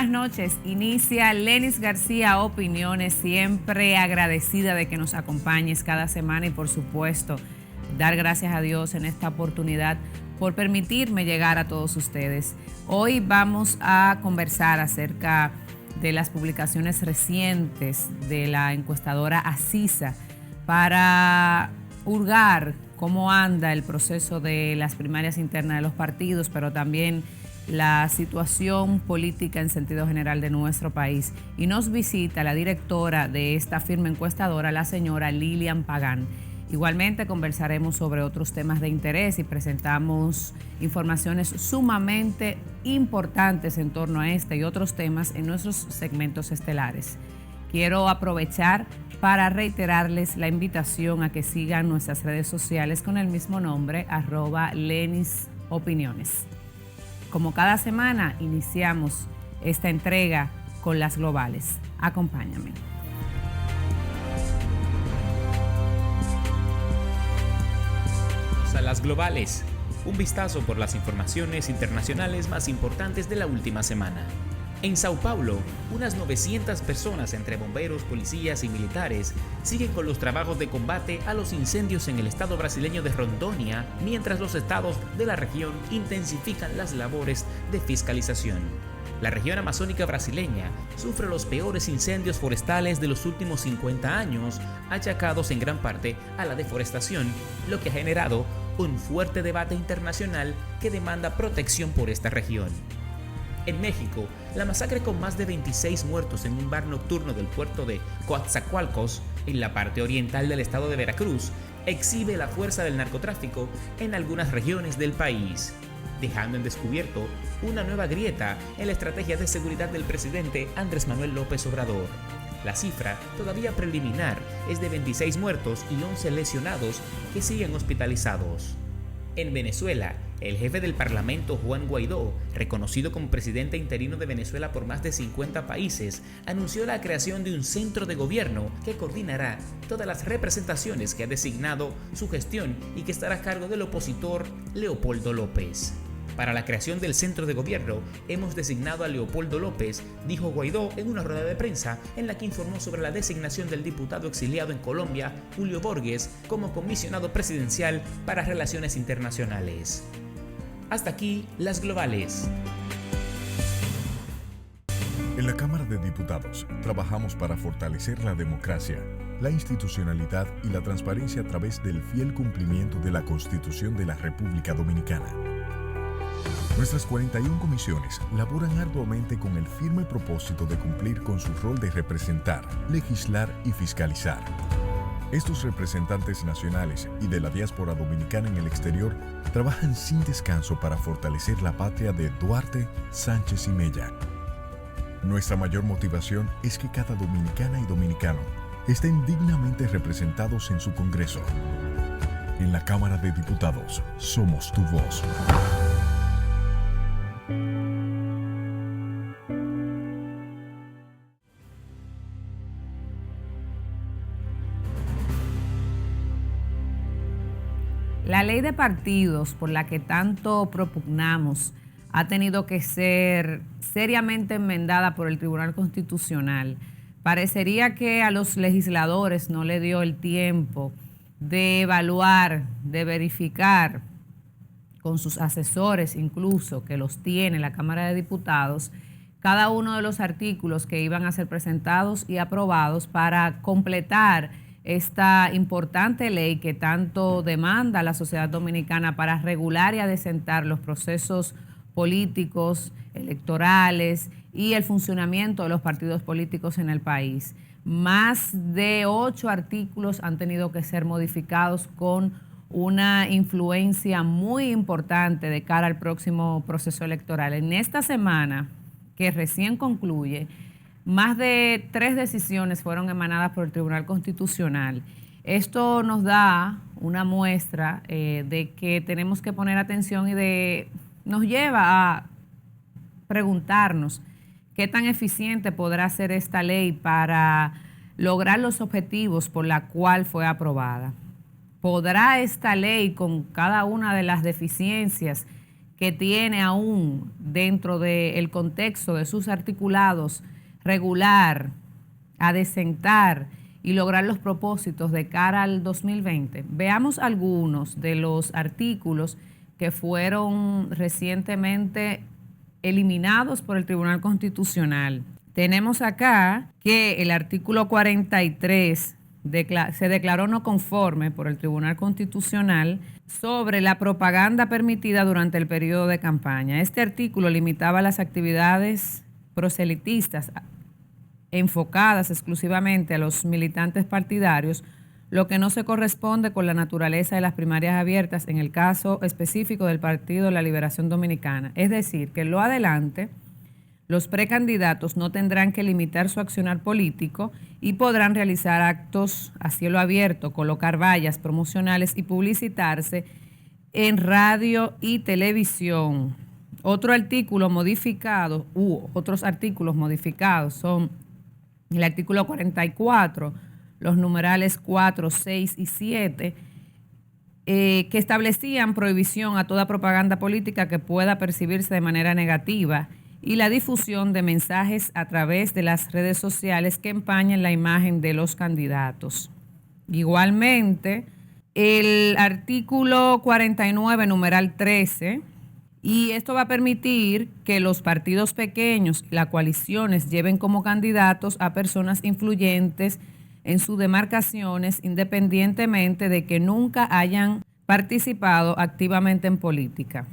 buenas noches. Inicia Lenis García Opiniones, siempre agradecida de que nos acompañes cada semana y por supuesto dar gracias a Dios en esta oportunidad por permitirme llegar a todos ustedes. Hoy vamos a conversar acerca de las publicaciones recientes de la encuestadora Acisa para hurgar cómo anda el proceso de las primarias internas de los partidos, pero también la situación política en sentido general de nuestro país. Y nos visita la directora de esta firma encuestadora, la señora Lilian Pagán. Igualmente conversaremos sobre otros temas de interés y presentamos informaciones sumamente importantes en torno a este y otros temas en nuestros segmentos estelares. Quiero aprovechar para reiterarles la invitación a que sigan nuestras redes sociales con el mismo nombre, @LenisOpiniones. Como cada semana, iniciamos esta entrega con las globales. Acompáñame. A las globales, un vistazo por las informaciones internacionales más importantes de la última semana. En Sao Paulo, unas 900 personas entre bomberos, policías y militares siguen con los trabajos de combate a los incendios en el estado brasileño de Rondônia, mientras los estados de la región intensifican las labores de fiscalización. La región amazónica brasileña sufre los peores incendios forestales de los últimos 50 años, achacados en gran parte a la deforestación, lo que ha generado un fuerte debate internacional que demanda protección por esta región. En México, la masacre con más de 26 muertos en un bar nocturno del puerto de Coatzacoalcos, en la parte oriental del estado de Veracruz, exhibe la fuerza del narcotráfico en algunas regiones del país, dejando en descubierto una nueva grieta en la estrategia de seguridad del presidente Andrés Manuel López Obrador. La cifra, todavía preliminar, es de 26 muertos y 11 lesionados que siguen hospitalizados. En Venezuela, el jefe del Parlamento, Juan Guaidó, reconocido como presidente interino de Venezuela por más de 50 países, anunció la creación de un centro de gobierno que coordinará todas las representaciones que ha designado su gestión y que estará a cargo del opositor Leopoldo López. Para la creación del centro de gobierno, hemos designado a Leopoldo López, dijo Guaidó en una rueda de prensa en la que informó sobre la designación del diputado exiliado en Colombia, Julio Borges, como comisionado presidencial para Relaciones Internacionales. Hasta aquí, las globales. En la Cámara de Diputados trabajamos para fortalecer la democracia, la institucionalidad y la transparencia a través del fiel cumplimiento de la Constitución de la República Dominicana. Nuestras 41 comisiones laboran arduamente con el firme propósito de cumplir con su rol de representar, legislar y fiscalizar. Estos representantes nacionales y de la diáspora dominicana en el exterior trabajan sin descanso para fortalecer la patria de Duarte, Sánchez y Mella. Nuestra mayor motivación es que cada dominicana y dominicano estén dignamente representados en su Congreso. En la Cámara de Diputados, somos tu voz. La ley de partidos por la que tanto propugnamos ha tenido que ser seriamente enmendada por el Tribunal Constitucional. Parecería que a los legisladores no le dio el tiempo de evaluar, de verificar con sus asesores, incluso que los tiene la Cámara de Diputados, cada uno de los artículos que iban a ser presentados y aprobados para completar esta importante ley que tanto demanda la sociedad dominicana para regular y adecentar los procesos políticos, electorales y el funcionamiento de los partidos políticos en el país. Más de 8 artículos han tenido que ser modificados con una influencia muy importante de cara al próximo proceso electoral. En esta semana, que recién concluye, más de 3 decisiones fueron emanadas por el Tribunal Constitucional. Esto nos da una muestra de que tenemos que poner atención y nos lleva a preguntarnos qué tan eficiente podrá ser esta ley para lograr los objetivos por la cual fue aprobada. ¿Podrá esta ley, con cada una de las deficiencias que tiene aún dentro del contexto de sus articulados regular, adecentar y lograr los propósitos de cara al 2020. Veamos algunos de los artículos que fueron recientemente eliminados por el Tribunal Constitucional. Tenemos acá que el artículo 43 se declaró no conforme por el Tribunal Constitucional sobre la propaganda permitida durante el periodo de campaña. Este artículo limitaba las actividades proselitistas enfocadas exclusivamente a los militantes partidarios, lo que no se corresponde con la naturaleza de las primarias abiertas en el caso específico del Partido de la Liberación Dominicana. Es decir, que en lo adelante, los precandidatos no tendrán que limitar su accionar político y podrán realizar actos a cielo abierto, colocar vallas promocionales y publicitarse en radio y televisión. Otro artículo modificado, otros artículos modificados son el artículo 44, los numerales 4, 6 y 7, que establecían prohibición a toda propaganda política que pueda percibirse de manera negativa y la difusión de mensajes a través de las redes sociales que empañen la imagen de los candidatos. Igualmente, el artículo 49, numeral 13, y esto va a permitir que los partidos pequeños y las coaliciones lleven como candidatos a personas influyentes en sus demarcaciones, independientemente de que nunca hayan participado activamente en política.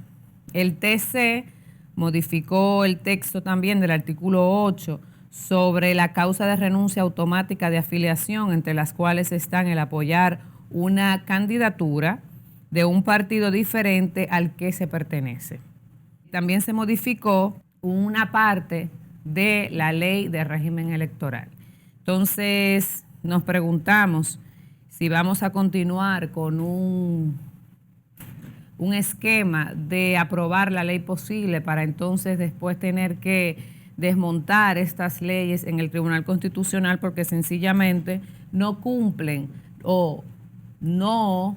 El TC modificó el texto también del artículo 8 sobre la causa de renuncia automática de afiliación, entre las cuales están el apoyar una candidatura de un partido diferente al que se pertenece. También se modificó una parte de la ley de régimen electoral. Entonces, nos preguntamos si vamos a continuar con un esquema de aprobar la ley posible para entonces después tener que desmontar estas leyes en el Tribunal Constitucional porque sencillamente no cumplen o no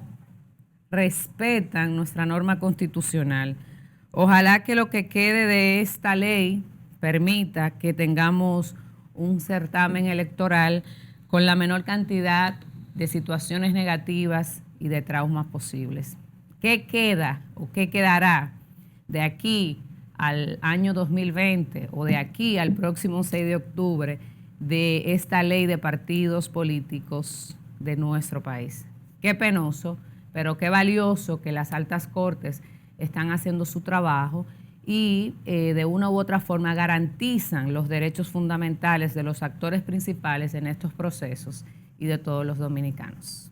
respetan nuestra norma constitucional. Ojalá que lo que quede de esta ley permita que tengamos un certamen electoral con la menor cantidad de situaciones negativas y de traumas posibles. ¿Qué queda o qué quedará de aquí al año 2020 o de aquí al próximo 6 de octubre de esta ley de partidos políticos de nuestro país? Qué penoso, pero qué valioso que las altas cortes están haciendo su trabajo y de una u otra forma garantizan los derechos fundamentales de los actores principales en estos procesos y de todos los dominicanos.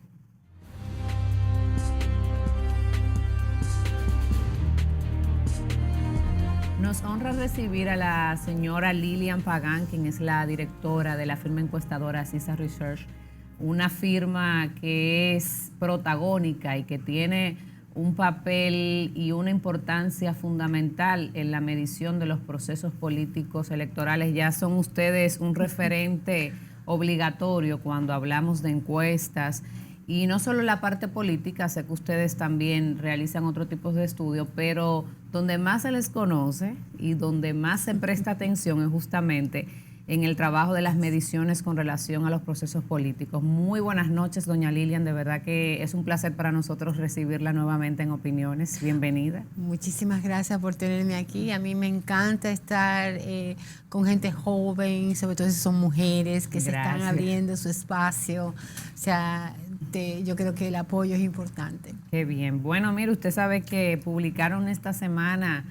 Nos honra recibir a la señora Lilian Pagán, quien es la directora de la firma encuestadora CISA Research, una firma que es protagónica y que tiene un papel y una importancia fundamental en la medición de los procesos políticos electorales. Ya son ustedes un referente obligatorio cuando hablamos de encuestas y no solo la parte política, sé que ustedes también realizan otro tipo de estudios, pero donde más se les conoce y donde más se presta atención es justamente en el trabajo de las mediciones con relación a los procesos políticos. Muy buenas noches, doña Lilian, de verdad que es un placer para nosotros recibirla nuevamente en Opiniones. Bienvenida. Muchísimas gracias por tenerme aquí. A mí me encanta estar con gente joven, sobre todo si son mujeres que se están abriendo su espacio. O sea, yo creo que el apoyo es importante. Qué bien. Bueno, mire, usted sabe que publicaron esta semana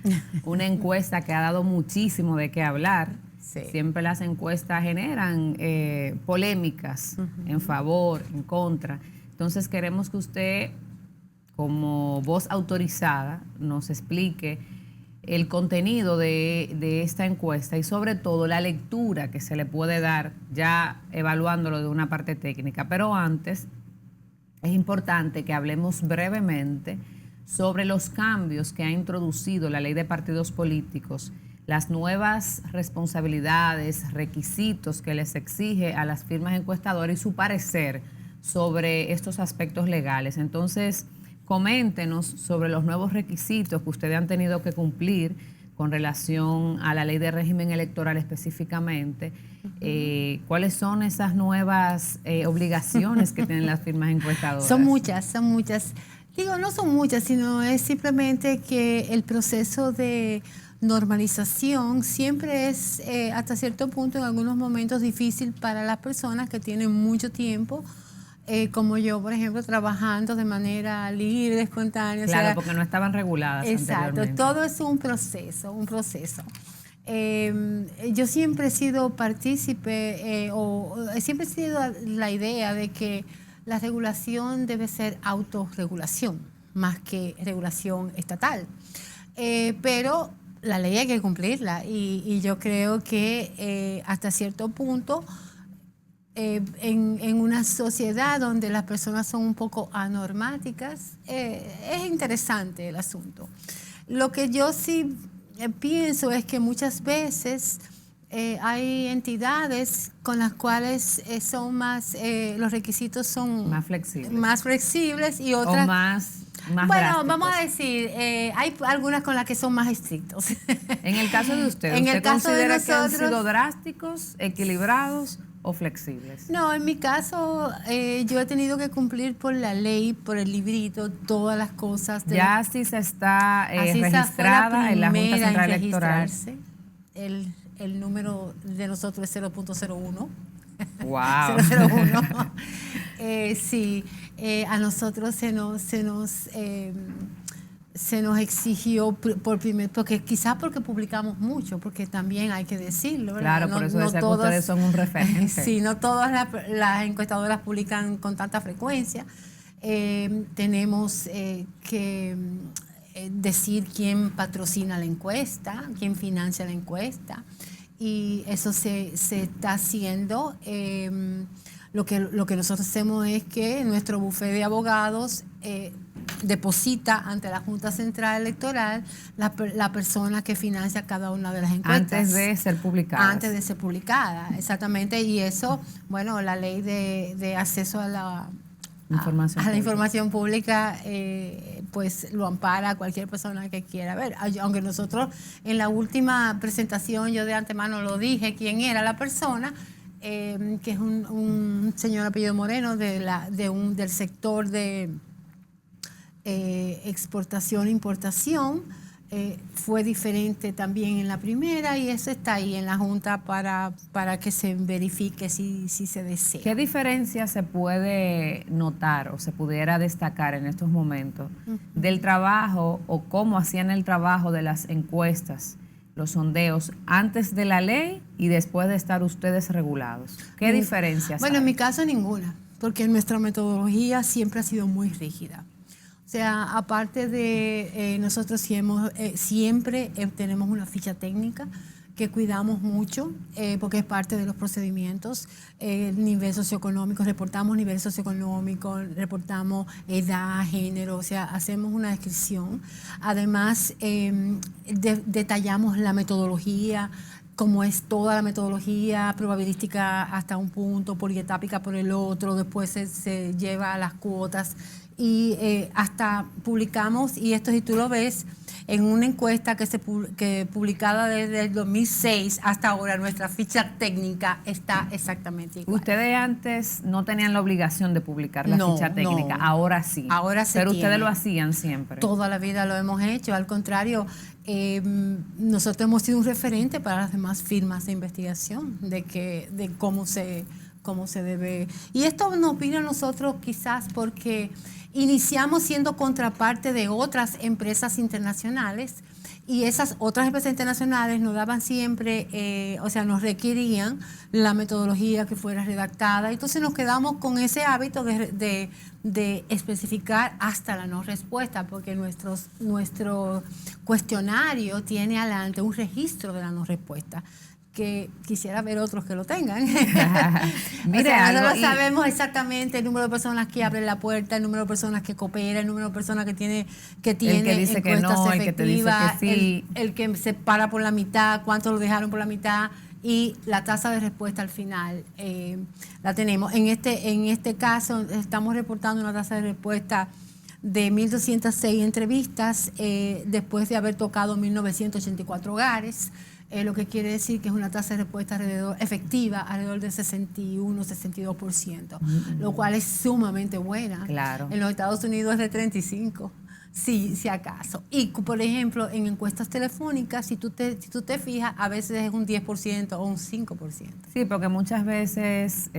una encuesta que ha dado muchísimo de qué hablar. Sí. Siempre las encuestas generan polémicas en favor, en contra. Entonces queremos que usted, como voz autorizada, nos explique el contenido de esta encuesta y sobre todo la lectura que se le puede dar ya evaluándolo de una parte técnica. Pero antes es importante que hablemos brevemente sobre los cambios que ha introducido la ley de partidos políticos, las nuevas responsabilidades, requisitos que les exige a las firmas encuestadoras y su parecer sobre estos aspectos legales. Entonces, coméntenos sobre los nuevos requisitos que ustedes han tenido que cumplir con relación a la ley de régimen electoral específicamente. ¿Cuáles son esas nuevas obligaciones que tienen las firmas encuestadoras? Son muchas. Digo, no son muchas, sino es simplemente que el proceso de normalización siempre es hasta cierto punto, en algunos momentos, difícil para las personas que tienen mucho tiempo, como yo, por ejemplo, trabajando de manera libre, espontánea. Claro, o sea, porque no estaban reguladas exacto, anteriormente. todo es un proceso. Yo siempre he sido partícipe siempre he sido la idea de que la regulación debe ser autorregulación más que regulación estatal. Pero la ley hay que cumplirla y yo creo que hasta cierto punto en una sociedad donde las personas son un poco anormáticas, es interesante el asunto. Lo que yo sí pienso es que muchas veces hay entidades con las cuales son más, los requisitos son más flexibles y otras o más bueno, drásticos. Vamos a decir, hay algunas con las que son más estrictos. En el caso de usted, ¿usted considera que han sido drásticos, equilibrados o flexibles? No, en mi caso, yo he tenido que cumplir por la ley, por el librito, todas las cosas. Ya así se está registrada en la Junta Central Electoral. El número de nosotros es 0.01. Wow. 001. Sí, a nosotros se nos exigió quizás porque publicamos mucho, porque también hay que decirlo, ¿verdad? Claro, por eso decía que ustedes son un referente. Sí, no todas las encuestadoras publican con tanta frecuencia. Tenemos que decir quién patrocina la encuesta, quién financia la encuesta, y eso se está haciendo. Lo que nosotros hacemos es que nuestro bufete de abogados deposita ante la Junta Central Electoral la persona que financia cada una de las encuestas. Antes de ser publicada. Antes de ser publicada, exactamente. Y eso, bueno, la ley de acceso a la información pública, pues lo ampara a cualquier persona que quiera ver. Aunque nosotros en la última presentación yo de antemano lo dije quién era la persona, que es un señor apellido Moreno del sector de exportación e importación. Fue diferente también en la primera y eso está ahí en la Junta para que se verifique si se desea. ¿Qué diferencia se puede notar o se pudiera destacar en estos momentos del trabajo o cómo hacían el trabajo de las encuestas, los sondeos, antes de la ley y después de estar ustedes regulados? ¿Qué diferencias Bueno, hay? en mi caso ninguna, porque nuestra metodología siempre ha sido muy rígida. O sea, aparte de nosotros siempre tenemos una ficha técnica que cuidamos mucho porque es parte de los procedimientos. Nivel socioeconómico, reportamos nivel socioeconómico, reportamos edad, género, o sea, hacemos una descripción. Además, detallamos la metodología, como es toda la metodología probabilística hasta un punto, polietápica por el otro, después se lleva a las cuotas y hasta publicamos, y esto si tú lo ves, en una encuesta que publicada desde el 2006 hasta ahora, nuestra ficha técnica está exactamente igual. Ustedes antes no tenían la obligación de publicar la ficha técnica, ahora sí. Ahora se Pero tiene. ustedes lo hacían siempre. Toda la vida lo hemos hecho, al contrario, nosotros hemos sido un referente para las demás firmas de investigación de cómo se debe. Y esto nos vino a nosotros quizás porque iniciamos siendo contraparte de otras empresas internacionales y esas otras empresas internacionales nos daban siempre, nos requerían la metodología que fuera redactada. Entonces nos quedamos con ese hábito de especificar hasta la no respuesta, porque nuestro cuestionario tiene adelante un registro de la no respuesta, que quisiera ver otros que lo tengan. Mire, nosotros sabemos exactamente el número de personas que abren la puerta, el número de personas que cooperan, el número de personas que tiene el que dice que no, el que te dice que sí, el que se para por la mitad, cuántos lo dejaron por la mitad, y la tasa de respuesta al final la tenemos. En este caso estamos reportando una tasa de respuesta de 1.206 entrevistas después de haber tocado 1.984 hogares. Lo que quiere decir que es una tasa de respuesta efectiva alrededor del 61-62%, lo cual es sumamente buena. Claro. En los Estados Unidos es de 35%, si acaso. Y, por ejemplo, en encuestas telefónicas, si tú te fijas, a veces es un 10% o un 5%. Sí, porque muchas veces,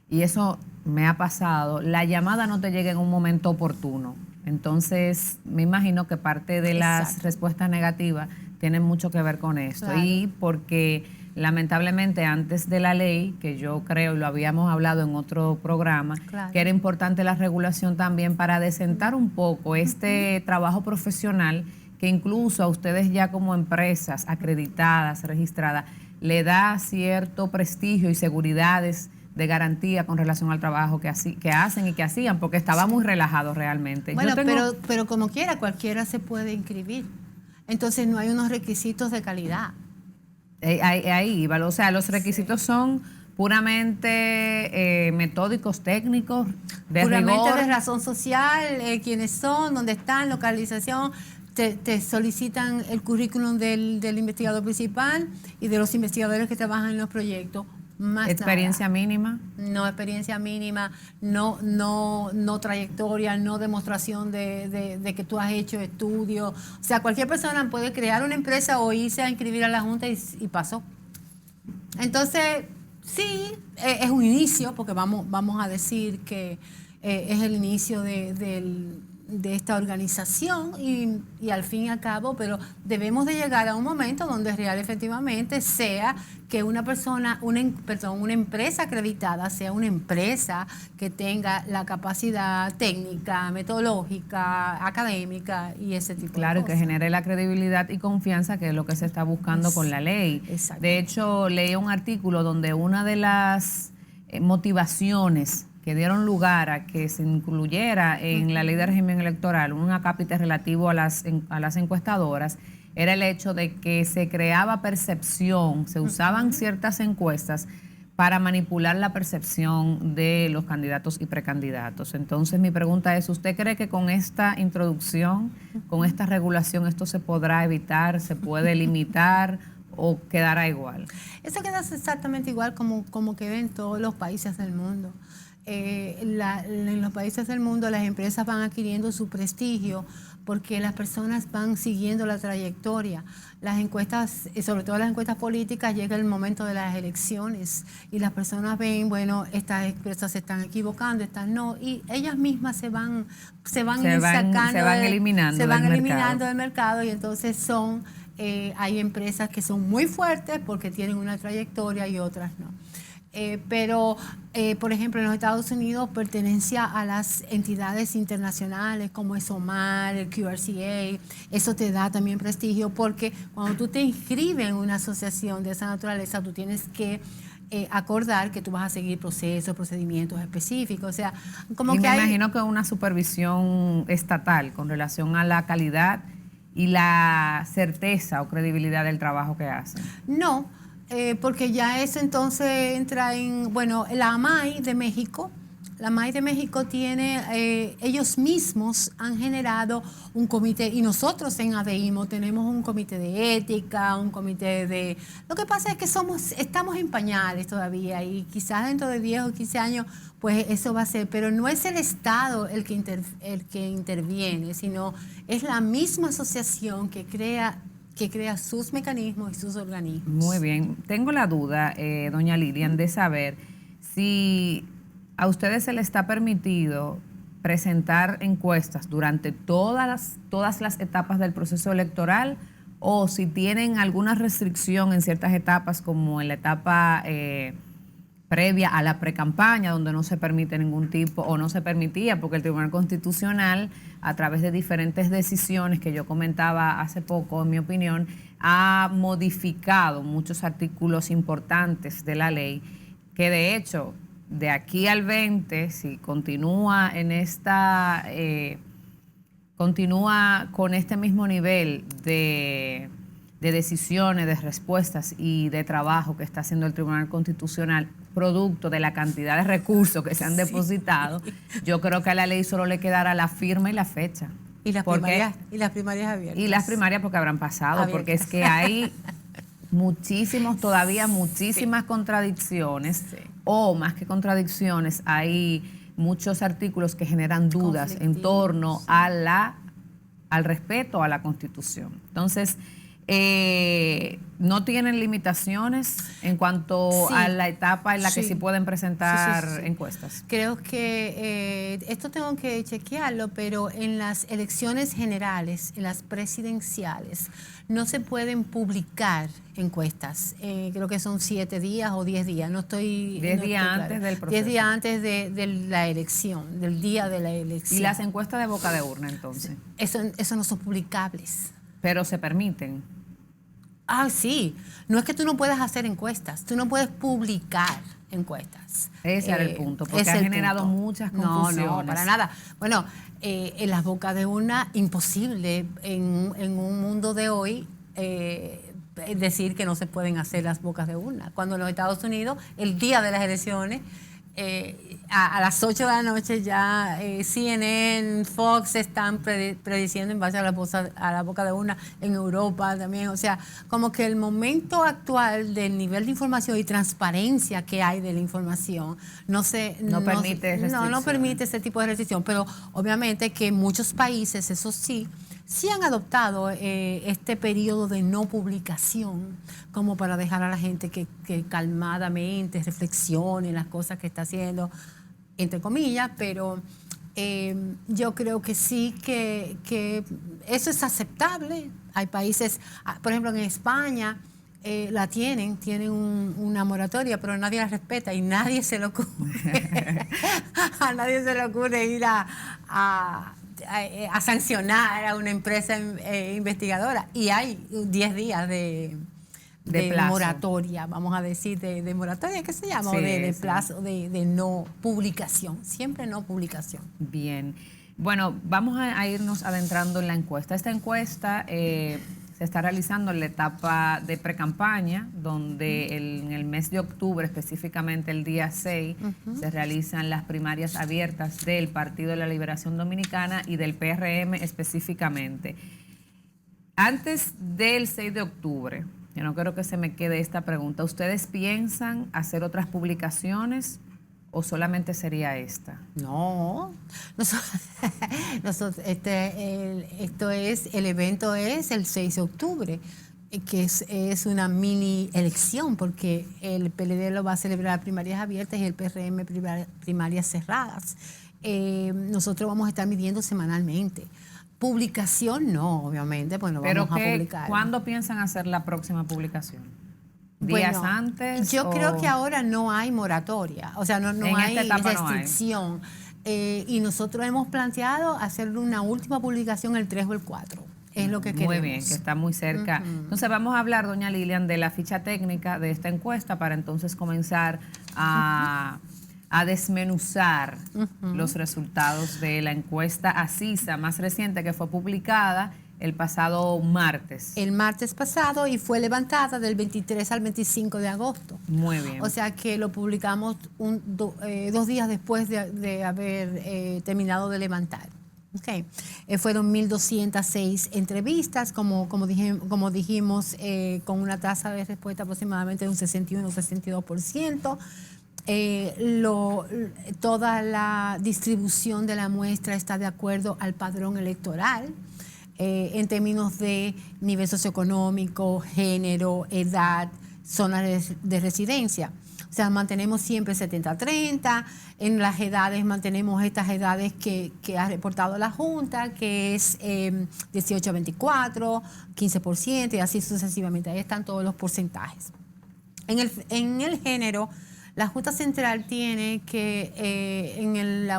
y eso me ha pasado, la llamada no te llega en un momento oportuno. Entonces, me imagino que parte de las respuestas negativas tienen mucho que ver con esto. Claro. Y porque lamentablemente antes de la ley, que yo creo, y lo habíamos hablado en otro programa, claro, que era importante la regulación también para desentar un poco este trabajo profesional que incluso a ustedes ya como empresas acreditadas, registradas, le da cierto prestigio y seguridades de garantía con relación al trabajo que hacen y que hacían, porque estaba muy relajado realmente. Bueno, pero como quiera, cualquiera se puede inscribir. Entonces no hay unos requisitos de calidad. Ahí, o sea, los requisitos son puramente metódicos, técnicos, puramente rigor. De razón social, quiénes son, dónde están, localización. Te solicitan el currículum del investigador principal y de los investigadores que trabajan en los proyectos. Más experiencia nada. Mínima. No experiencia mínima, no trayectoria, no demostración de que tú has hecho estudios. O sea, cualquier persona puede crear una empresa o irse a inscribir a la Junta y pasó. Entonces, sí, es un inicio, porque vamos a decir que es el inicio de esta organización y al fin y al cabo, pero debemos de llegar a un momento donde real efectivamente sea que una empresa acreditada sea una empresa que tenga la capacidad técnica, metodológica, académica y ese tipo de cosas. Claro, que genere la credibilidad y confianza, que es lo que se está buscando con la ley. De hecho, leí un artículo donde una de las motivaciones que dieron lugar a que se incluyera en la ley de régimen electoral un acápite relativo a las encuestadoras, era el hecho de que se creaba percepción, se usaban ciertas encuestas para manipular la percepción de los candidatos y precandidatos. Entonces, mi pregunta es, ¿usted cree que con esta introducción, con esta regulación, esto se podrá evitar, se puede limitar o quedará igual? Eso queda exactamente igual como queda en todos los países del mundo. En los países del mundo las empresas van adquiriendo su prestigio porque las personas van siguiendo la trayectoria. Las encuestas, sobre todo las encuestas políticas, llega el momento de las elecciones y las personas ven, bueno, estas empresas se están equivocando, estas no, y ellas mismas se van eliminando del mercado y entonces hay empresas que son muy fuertes porque tienen una trayectoria y otras no. Por ejemplo, en los Estados Unidos pertenencia a las entidades internacionales como es OMAR, el QRCA. Eso te da también prestigio porque cuando tú te inscribes en una asociación de esa naturaleza, tú tienes que acordar que tú vas a seguir procedimientos específicos. O sea, como y que me imagino que una supervisión estatal con relación a la calidad y la certeza o credibilidad del trabajo que hacen. No. Porque ya eso entonces entra en, bueno, la AMAI de México. La AMAI de México tiene, ellos mismos han generado un comité, y nosotros en ADIMO tenemos un comité de ética, un comité de... Lo que pasa es que estamos en pañales todavía y quizás dentro de 10 o 15 años, pues eso va a ser, pero no es el Estado el que interviene, sino es la misma asociación que crea sus mecanismos y sus organismos. Muy bien. Tengo la duda, doña Lilian, de saber si a ustedes se les está permitido presentar encuestas durante todas las etapas del proceso electoral o si tienen alguna restricción en ciertas etapas, como en la etapa previa a la precampaña, donde no se permite ningún tipo, o no se permitía, porque el Tribunal Constitucional, a través de diferentes decisiones que yo comentaba hace poco, en mi opinión, ha modificado muchos artículos importantes de la ley, que de hecho, de aquí al 20, si continúa continúa con este mismo nivel de decisiones, de respuestas y de trabajo que está haciendo el Tribunal Constitucional, producto de la cantidad de recursos que se han depositado, yo creo que a la ley solo le quedará la firma y la fecha. Y las primarias abiertas. Y las primarias porque habrán pasado, abiertas. porque es que hay muchísimas contradicciones, o más que contradicciones, hay muchos artículos que generan dudas en torno al respeto a la Constitución. Entonces, no tienen limitaciones en cuanto a la etapa en la que sí pueden presentar encuestas. Creo que esto tengo que chequearlo, pero en las elecciones generales, en las presidenciales, no se pueden publicar encuestas. Creo que son 7 días o 10 días. No estoy 10 días antes del proceso. 10 días antes de la elección, del día de la elección. ¿Y las encuestas de boca de urna entonces? Eso no son publicables. Pero se permiten. Ah, sí. No es que tú no puedas hacer encuestas, tú no puedes publicar encuestas. Ese era el punto, porque ha generado muchas confusiones. No, para nada. Bueno, en las bocas de urna, imposible en un mundo de hoy decir que no se pueden hacer las bocas de urna. Cuando en los Estados Unidos, el día de las elecciones, a las 8 de la noche ya CNN, Fox están prediciendo en base a la boca de urna en Europa también. O sea, como que el momento actual del nivel de información y transparencia que hay de la información no permite ese tipo de restricción. Pero obviamente que muchos países, eso sí han adoptado este periodo de no publicación como para dejar a la gente que calmadamente reflexione en las cosas que está haciendo, entre comillas, pero yo creo que sí que eso es aceptable. Hay países, por ejemplo en España, tienen una moratoria, pero nadie la respeta y nadie se le ocurre, a nadie se le ocurre ir a sancionar a una empresa investigadora. Y hay 10 días de moratoria, vamos a decir, de moratoria, ¿qué se llama? Sí, de plazo de no publicación, siempre no publicación. Bien. Bueno, vamos a irnos adentrando en la encuesta. Esta encuesta se está realizando en la etapa de precampaña, donde en el mes de octubre, específicamente el día 6, se realizan las primarias abiertas del Partido de la Liberación Dominicana y del PRM específicamente. Antes del 6 de octubre, yo no quiero que se me quede esta pregunta, ¿ustedes piensan hacer otras publicaciones o solamente sería esta? No, el evento es el 6 de octubre, que es una mini elección, porque el PLD lo va a celebrar primarias abiertas y el PRM primarias cerradas. Nosotros vamos a estar midiendo semanalmente. Publicación no, obviamente, pues no vamos a publicar. ¿Cuándo piensan hacer la próxima publicación? ¿Días antes? Yo creo que ahora no hay moratoria, o sea, no hay restricción. Y nosotros hemos planteado hacer una última publicación el 3 o el 4. Es lo que queremos. Muy bien, que está muy cerca. Entonces vamos a hablar, doña Lilian, de la ficha técnica de esta encuesta para entonces comenzar a desmenuzar los resultados de la encuesta ACISA más reciente que fue publicada el pasado martes. El martes pasado, y fue levantada del 23 al 25 de agosto. Muy bien. O sea que lo publicamos 2 días después de haber terminado de levantar. Okay. Fueron 1.206 entrevistas, como dijimos, con una tasa de respuesta aproximadamente de un 61-62%. Toda la distribución de la muestra está de acuerdo al padrón electoral en términos de nivel socioeconómico, género, edad, zona de residencia. O sea, mantenemos siempre 70-30. En las edades mantenemos estas edades que ha reportado la Junta, que es 18-24, 15% y así sucesivamente. Ahí están todos los porcentajes. En el género, la Junta Central tiene que en el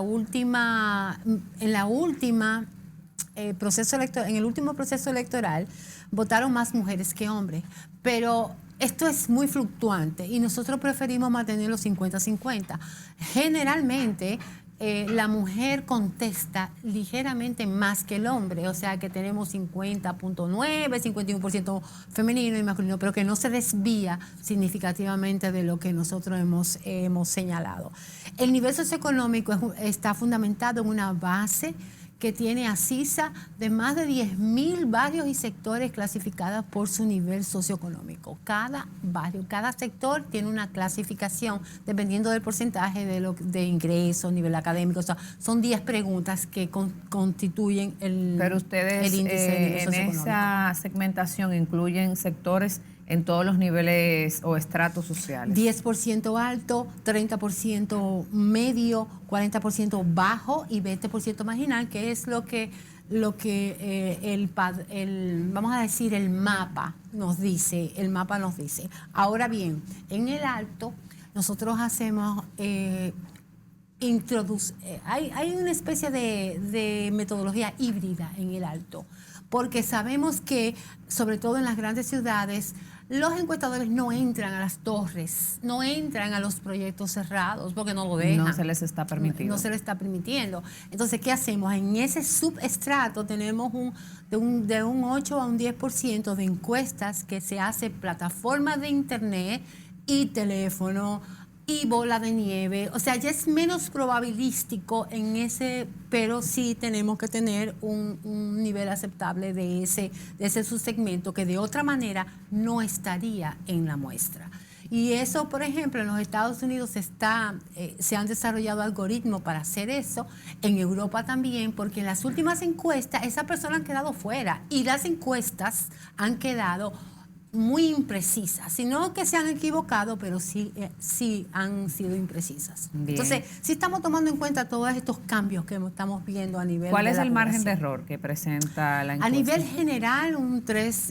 último proceso electoral votaron más mujeres que hombres, pero esto es muy fluctuante y nosotros preferimos mantenerlo 50-50. Generalmente la mujer contesta ligeramente más que el hombre, o sea que tenemos 50.9, 51% femenino y masculino, pero que no se desvía significativamente de lo que nosotros hemos señalado. El nivel socioeconómico está fundamentado en una base que tiene a CISA de más de 10.000 barrios y sectores clasificados por su nivel socioeconómico. Cada barrio, cada sector tiene una clasificación dependiendo del porcentaje de ingresos, nivel académico. O sea, son 10 preguntas que constituyen Pero ustedes, el índice de nivel en socioeconómico. esa segmentación incluyen sectores en todos los niveles o estratos sociales. 10% alto, 30% medio, 40% bajo y 20% marginal, que es lo que vamos a decir, el mapa nos dice. Ahora bien, en el alto nosotros hacemos hay una especie de metodología híbrida en el alto, porque sabemos que, sobre todo en las grandes ciudades, los encuestadores no entran a las torres, no entran a los proyectos cerrados porque no lo dejan. No se les está permitiendo. No se les está permitiendo. Entonces, ¿qué hacemos? En ese subestrato tenemos de un 8 a un 10% de encuestas que se hace plataformas de internet y teléfono y bola de nieve. O sea, ya es menos probabilístico en ese, pero sí tenemos que tener un nivel aceptable de ese subsegmento que de otra manera no estaría en la muestra. Y eso, por ejemplo, en los Estados Unidos se han desarrollado algoritmos para hacer eso, en Europa también, porque en las últimas encuestas esas personas han quedado fuera y las encuestas han quedado muy imprecisas, sino que se han equivocado, pero sí han sido imprecisas. Bien. Entonces, sí estamos tomando en cuenta todos estos cambios que estamos viendo a nivel ¿Cuál de es la el margen de población. error que presenta la encuesta? A nivel general,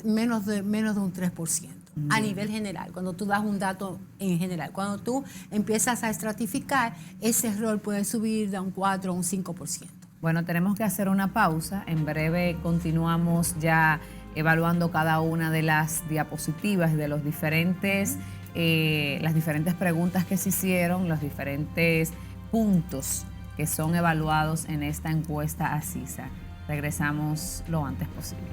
menos de un 3%. A nivel general, cuando tú das un dato en general. Cuando tú empiezas a estratificar, ese error puede subir de un 4 a un 5%. Bueno, tenemos que hacer una pausa. En breve continuamos ya evaluando cada una de las diapositivas de los diferentes, las diferentes preguntas que se hicieron, los diferentes puntos que son evaluados en esta encuesta a CISA. Regresamos lo antes posible.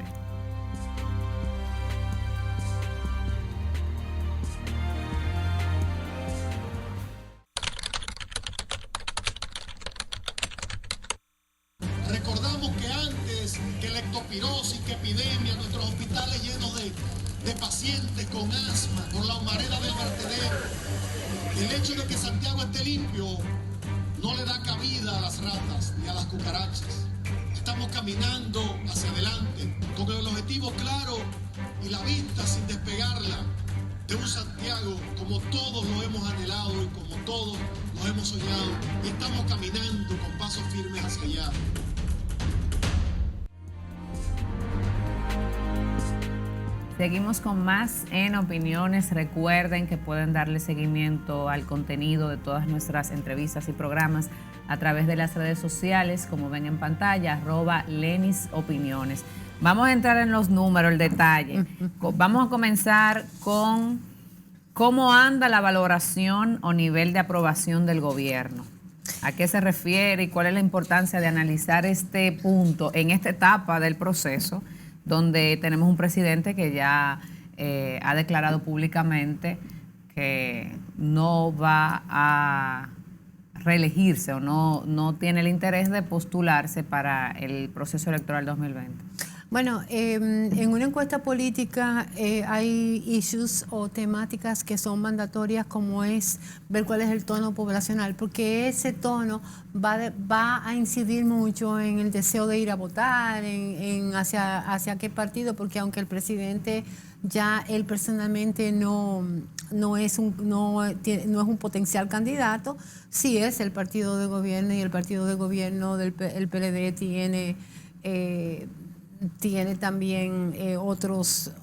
Recordamos que antes que la ectopirosis, que epidemia, nuestros hospitales llenos de pacientes con asma, con la humareda del vertedero, el hecho de que Santiago esté limpio no le da cabida a las ratas ni a las cucarachas. Estamos caminando hacia adelante con el objetivo claro y la vista sin despegarla de un Santiago como todos lo hemos anhelado y como todos lo hemos soñado, y estamos caminando con pasos firmes hacia allá. Seguimos con más en Opiniones. Recuerden que pueden darle seguimiento al contenido de todas nuestras entrevistas y programas a través de las redes sociales, como ven en pantalla, @LenisOpiniones. Vamos a entrar en los números, el detalle. Vamos a comenzar con cómo anda la valoración o nivel de aprobación del gobierno. ¿A qué se refiere y cuál es la importancia de analizar este punto en esta etapa del proceso, donde tenemos un presidente que ya ha declarado públicamente que no va a reelegirse o no tiene el interés de postularse para el proceso electoral 2020? Bueno, en una encuesta política hay issues o temáticas que son mandatorias, como es ver cuál es el tono poblacional, porque ese tono va a incidir mucho en el deseo de ir a votar, hacia qué partido, porque aunque el presidente ya él personalmente no es un potencial candidato, sí es el partido de gobierno, y el partido de gobierno del PLD tiene también otros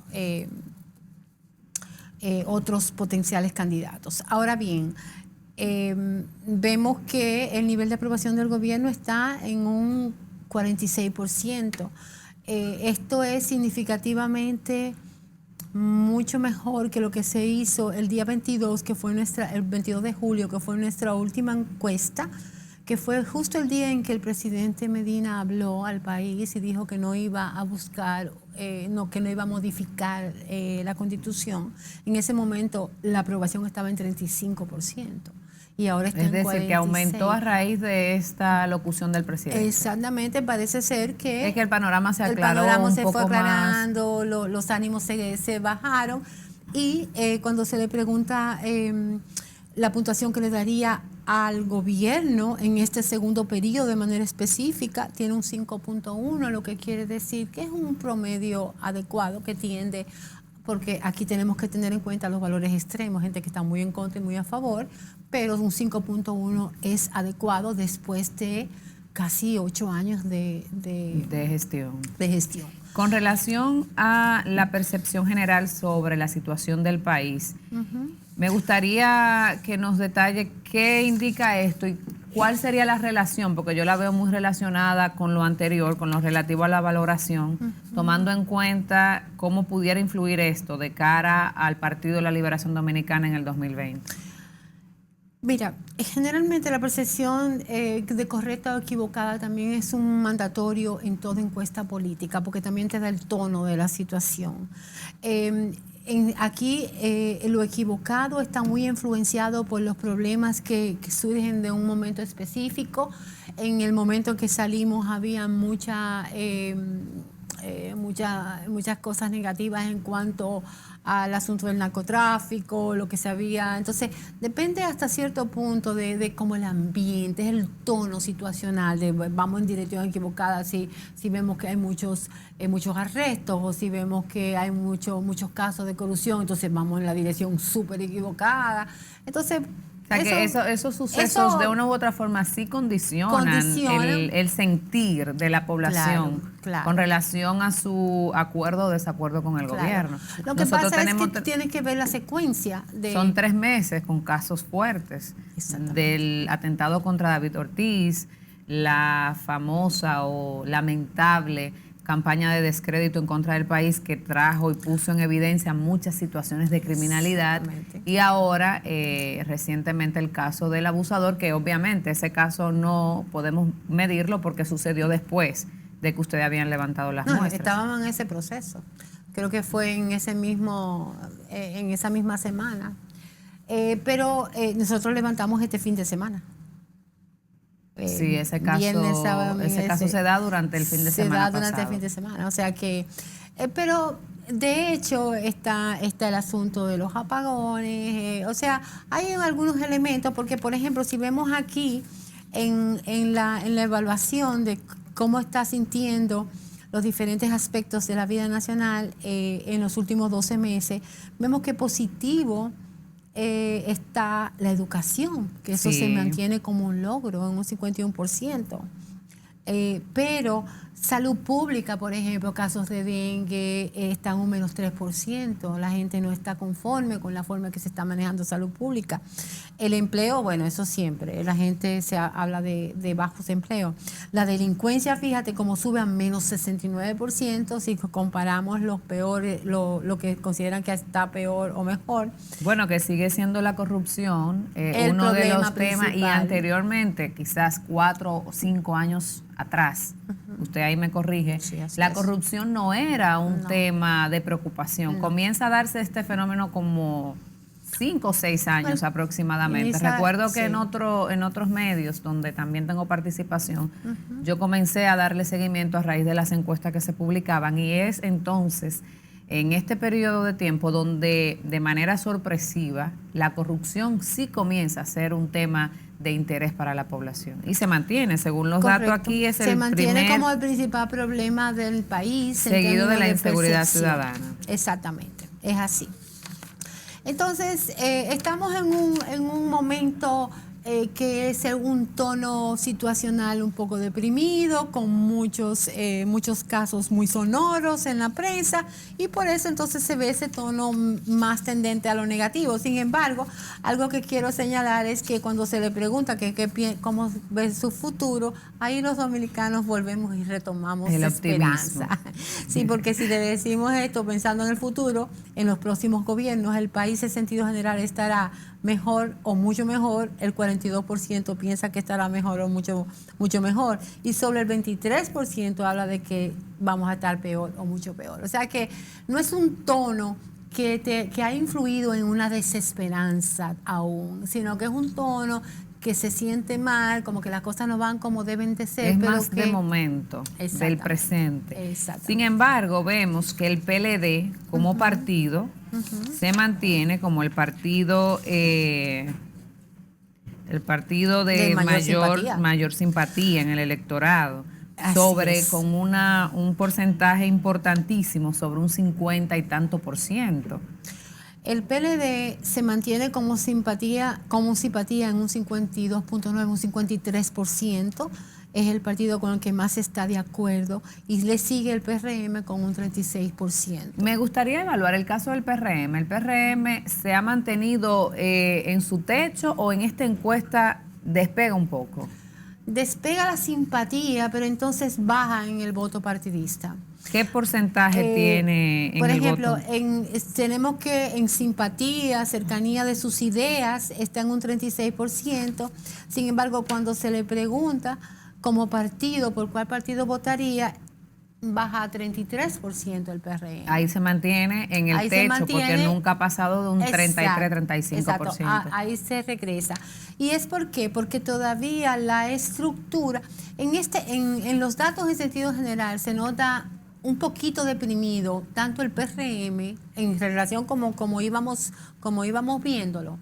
potenciales candidatos. Ahora bien, vemos que el nivel de aprobación del gobierno está en un 46%. Esto es significativamente mucho mejor que lo que se hizo el día 22, el 22 de julio, que fue nuestra última encuesta, que fue justo el día en que el presidente Medina habló al país y dijo que no iba a buscar, que no iba a modificar la Constitución. En ese momento la aprobación estaba en 35%. Y ahora está es en 46%. decir, que aumentó a raíz de esta locución del presidente. Exactamente, parece ser que... Es que el panorama se aclaró fue aclarando, los ánimos se bajaron. Y cuando se le pregunta la puntuación que le daría al gobierno en este segundo periodo de manera específica, tiene un 5.1, lo que quiere decir que es un promedio adecuado que tiende, porque aquí tenemos que tener en cuenta los valores extremos, gente que está muy en contra y muy a favor, pero un 5.1 es adecuado después de casi 8 años de gestión. Con relación a la percepción general sobre la situación del país, me gustaría que nos detalle qué indica esto y cuál sería la relación, porque yo la veo muy relacionada con lo anterior, con lo relativo a la valoración, tomando en cuenta cómo pudiera influir esto de cara al Partido de la Liberación Dominicana en el 2020. Mira, generalmente la percepción de correcta o equivocada también es un mandatorio en toda encuesta política, porque también te da el tono de la situación. Aquí lo equivocado está muy influenciado por los problemas que surgen de un momento específico. En el momento en que salimos había muchas cosas negativas en cuanto al asunto del narcotráfico, lo que se había. Entonces, depende hasta cierto punto de cómo el ambiente, es el tono situacional, de vamos en dirección equivocada, si vemos que hay muchos arrestos o si vemos que hay muchos casos de corrupción, entonces vamos en la dirección súper equivocada. Entonces, o sea, que esos sucesos de una u otra forma sí condicionan el sentir de la población con relación a su acuerdo o desacuerdo con el gobierno. Lo que pasa es que tienes que ver la secuencia. Son 3 meses con casos fuertes del atentado contra David Ortiz, la famosa o lamentable campaña de descrédito en contra del país que trajo y puso en evidencia muchas situaciones de criminalidad y ahora recientemente el caso del abusador, que obviamente ese caso no podemos medirlo porque sucedió después de que ustedes habían levantado las muestras. Estábamos en ese proceso, creo que fue en esa misma semana, pero nosotros levantamos este fin de semana. Sí, ese caso se da durante el fin de semana. Se da durante el fin de semana, o sea que, pero de hecho está el asunto de los apagones, o sea, hay algunos elementos, porque por ejemplo, si vemos aquí en la evaluación de cómo está sintiendo los diferentes aspectos de la vida nacional en los últimos 12 meses, vemos que positivo está la educación, que eso se mantiene como un logro en un 51%. Pero salud pública, por ejemplo, casos de dengue están un menos 3%. La gente no está conforme con la forma que se está manejando salud pública. El empleo, bueno, eso siempre. La gente habla de bajos empleos. La delincuencia, fíjate cómo sube a menos 69% si comparamos los peores, lo que consideran que está peor o mejor. Bueno, que sigue siendo la corrupción uno de los temas, y anteriormente, quizás 4 o 5 años atrás, usted ahí me corrige, la corrupción no era un tema de preocupación. Comienza a darse este fenómeno como 5 o 6 años aproximadamente. Recuerdo que en otros medios donde también tengo participación, yo comencé a darle seguimiento a raíz de las encuestas que se publicaban, y es entonces en este periodo de tiempo donde de manera sorpresiva la corrupción sí comienza a ser un tema de interés para la población y se mantiene, según los datos aquí, se mantiene como el principal problema del país, seguido de la inseguridad ciudadana. Exactamente, es así. Entonces, estamos en un momento que es un tono situacional un poco deprimido, con muchos casos muy sonoros en la prensa, y por eso entonces se ve ese tono más tendente a lo negativo. Sin embargo, algo que quiero señalar es que cuando se le pregunta cómo ve su futuro, ahí los dominicanos volvemos y retomamos el esperanza. Sí, porque si le decimos esto pensando en el futuro, en los próximos gobiernos, el país en sentido general estará mejor o mucho mejor, el 42% piensa que estará mejor o mucho mejor, y sobre el 23% habla de que vamos a estar peor o mucho peor. O sea que no es un tono que ha influido en una desesperanza aún, sino que es un tono que se siente mal, como que las cosas no van como deben de ser. Es pero más de momento, del presente. Sin embargo, vemos que el PLD como partido se mantiene como el partido de mayor simpatía en el electorado. Con un porcentaje importantísimo, sobre un 50 y tanto %. El PLD se mantiene como simpatía en un 52.9, un 53%. Es el partido con el que más está de acuerdo, y le sigue el PRM con un 36%. Me gustaría evaluar el caso del PRM. ¿El PRM se ha mantenido en su techo o en esta encuesta despega un poco? Despega la simpatía, pero entonces baja en el voto partidista. ¿Qué porcentaje tiene en por el ejemplo, voto? Tenemos que en simpatía, cercanía de sus ideas, está en un 36%. Sin embargo, cuando se le pregunta como partido por cuál partido votaría, baja a 33% el PRM. Ahí se mantiene en el techo, porque nunca ha pasado de un 33-35%. Exacto, ahí se regresa. ¿Y es por qué? Porque todavía la estructura, en los datos en sentido general, se nota un poquito deprimido, tanto el PRM, en relación como íbamos viéndolo,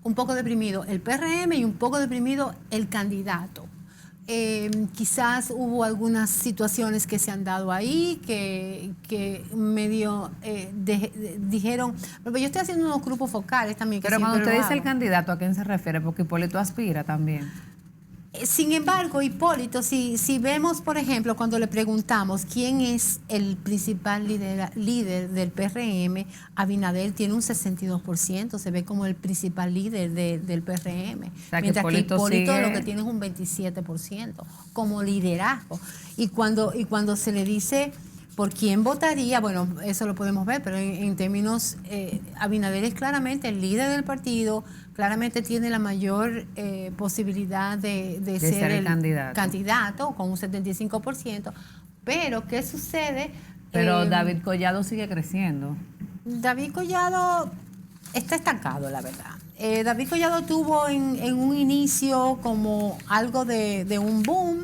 un poco deprimido el PRM y un poco deprimido el candidato. Quizás hubo algunas situaciones que se han dado ahí que medio dijeron, pero yo estoy haciendo unos grupos focales también. Pero cuando usted dice el candidato, ¿a quién se refiere? Porque Hipólito aspira también. Sin embargo, Hipólito, si vemos, por ejemplo, cuando le preguntamos quién es el principal líder del PRM, Abinader tiene un 62%, se ve como el principal líder del PRM. O sea, mientras que Hipólito lo que tiene es un 27% como liderazgo. Y cuando se le dice por quién votaría, bueno, eso lo podemos ver, pero en términos, Abinader es claramente el líder del partido, claramente tiene la mayor posibilidad de ser el candidato con un 75%, pero ¿qué sucede? Pero David Collado sigue creciendo. David Collado está estancado, la verdad. David Collado tuvo en un inicio como algo de un boom,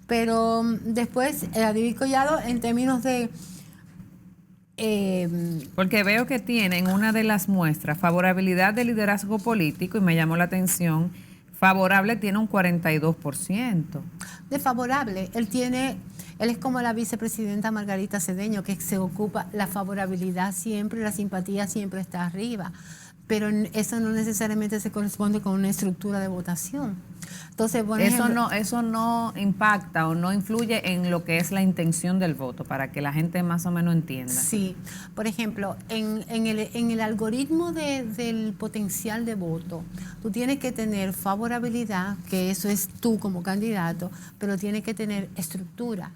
pero después David Collado en términos de... porque veo que tiene en una de las muestras favorabilidad de liderazgo político, y me llamó la atención, favorable tiene un 42%. De favorable, él es como la vicepresidenta Margarita Cedeño, que se ocupa la favorabilidad siempre, la simpatía siempre está arriba, pero eso no necesariamente se corresponde con una estructura de votación. Entonces, por ejemplo, eso no impacta o no influye en lo que es la intención del voto, para que la gente más o menos entienda. Sí, por ejemplo, en el algoritmo del potencial de voto, tú tienes que tener favorabilidad, que eso es tú como candidato, pero tienes que tener estructura.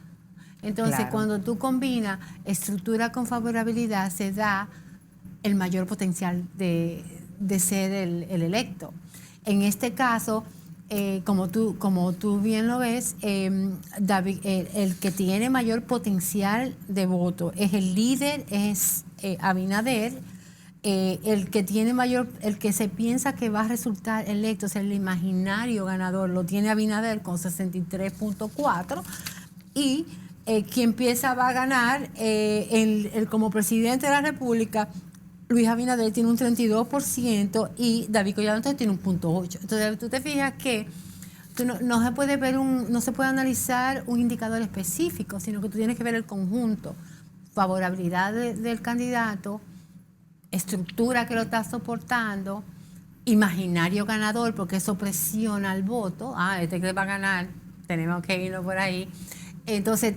Entonces, claro, cuando tú combinas estructura con favorabilidad, se da el mayor potencial de ser el electo. En este caso, como tú bien lo ves, David, el que tiene mayor potencial de voto es el líder, es Abinader. El que tiene el que se piensa que va a resultar electo, o sea, el imaginario ganador, lo tiene Abinader con 63.4%, y quien va a ganar como presidente de la República, Luis Abinader, tiene un 32% y David Collado entonces tiene un 0.8%. Entonces tú te fijas que no se puede no se puede analizar un indicador específico, sino que tú tienes que ver el conjunto, favorabilidad del candidato, estructura que lo está soportando, imaginario ganador, porque eso presiona al voto. Este que va a ganar, tenemos que irnos por ahí. Entonces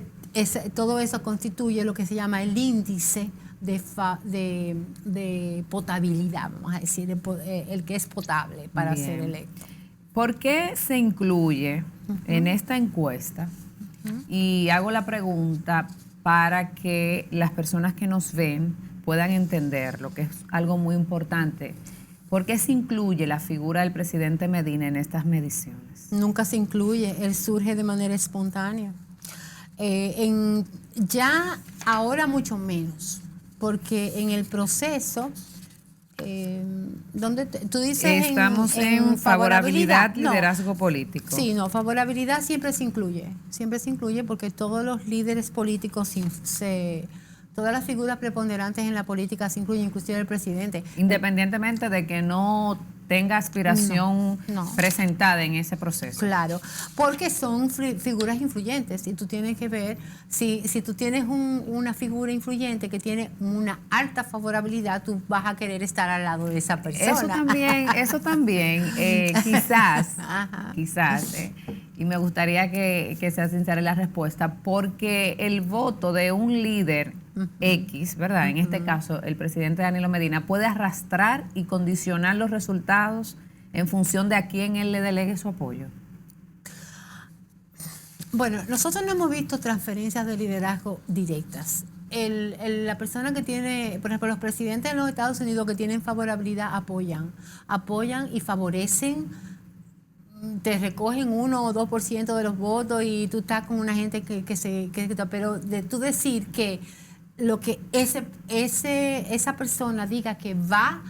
todo eso constituye lo que se llama el índice de potabilidad, vamos a decir, el que es potable para ser electo. ¿Por qué se incluye en esta encuesta? Y hago la pregunta para que las personas que nos ven puedan entender lo que es algo muy importante. ¿Por qué se incluye la figura del presidente Medina en estas mediciones? Nunca se incluye, él surge de manera espontánea. Ya ahora mucho menos, porque en el proceso, donde tú dices estamos en favorabilidad, liderazgo político. Sí, no, favorabilidad siempre se incluye porque todos los líderes políticos todas las figuras preponderantes en la política se incluyen, inclusive el presidente. Independientemente de que no tenga aspiración presentada en ese proceso. Claro, porque son figuras influyentes y tú tienes que ver, si tú tienes una figura influyente que tiene una alta favorabilidad, tú vas a querer estar al lado de esa persona. Eso también, quizás, y me gustaría que sea sincera en la respuesta, porque el voto de un líder X, ¿verdad? En este caso, el presidente Danilo Medina puede arrastrar y condicionar los resultados en función de a quién él le delegue su apoyo. Bueno, nosotros no hemos visto transferencias de liderazgo directas. La persona que tiene, por ejemplo, los presidentes de los Estados Unidos que tienen favorabilidad apoyan y favorecen, te recogen 1 o 2% de los votos y tú estás con una gente pero de tú decir que lo que esa persona diga que va,